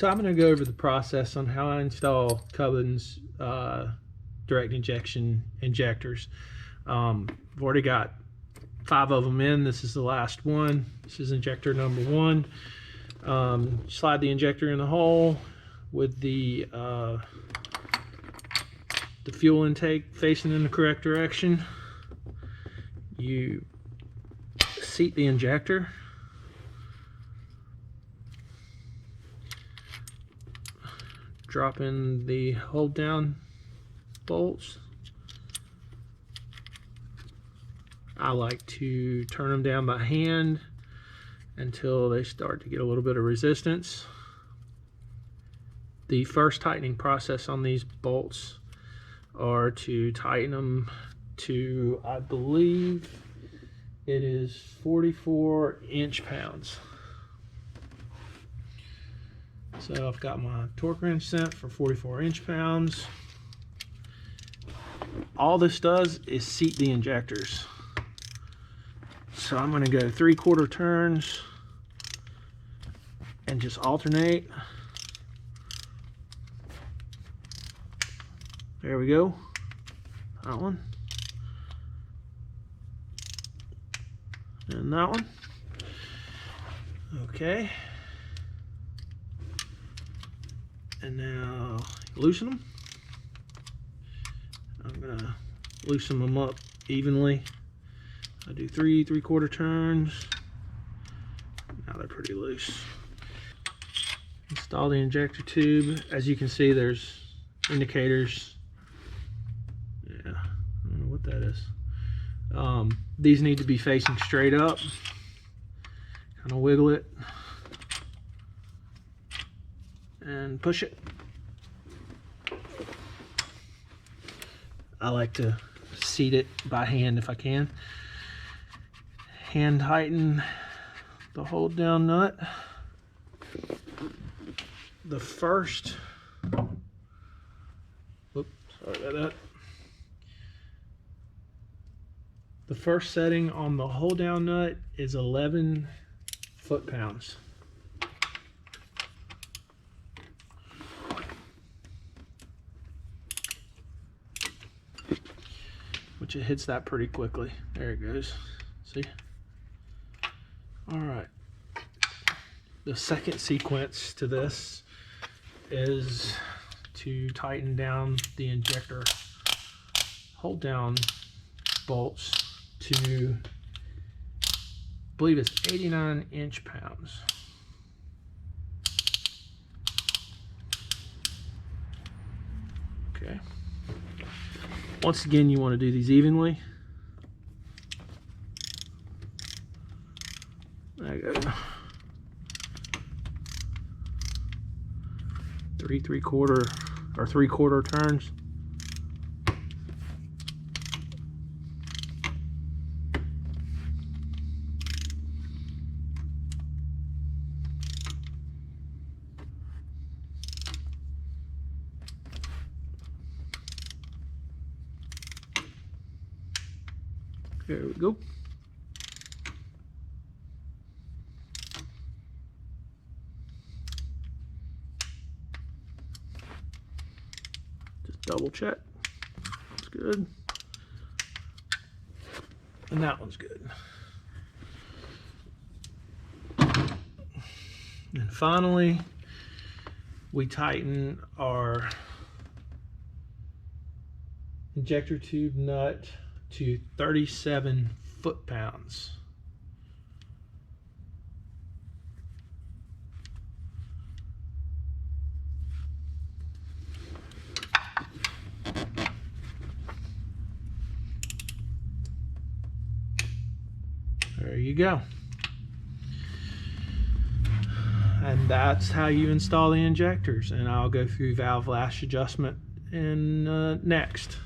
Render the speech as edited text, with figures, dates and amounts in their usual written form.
So I'm going to go over the process on how I install Cummins direct injection injectors. I've already got 5 of them in. This is the last one. This is injector number 1. Slide the injector in the hole with the fuel intake facing in the correct direction. You seat the injector. Drop in the hold down bolts. I like to turn them down by hand until they start to get a little bit of resistance. The first tightening process on these bolts are to tighten them to, I believe it is 44 inch-pounds. So I've got my torque wrench set for 44 inch-pounds. All this does is seat the injectors. So I'm going to go 3/4 turns and just alternate. There we go. That one. And that one. Okay. And now loosen them. I'm gonna loosen them up evenly. I do 3/4 turns. Now they're pretty loose. Install the injector tube. As you can see, there's indicators. Yeah, I don't know what that is. These need to be facing straight up. Kind of wiggle it and push it. I like to seat it by hand if I can. Hand tighten the hold down nut. The first, oops, sorry about that. The first setting on the hold down nut is 11 foot-pounds. Which it hits that pretty quickly. There it goes. See? All right. The second sequence to this is to tighten down the injector hold down bolts to, I believe it's 89 inch-pounds. Okay. Once again, you want to do these evenly. There you go. 3/4 or 3/4 turns. There we go. Just double check. That's good. And that one's good. And finally, we tighten our injector tube nut to 37 foot-pounds. There you go. And that's how you install the injectors. And I'll go through valve lash adjustment in next.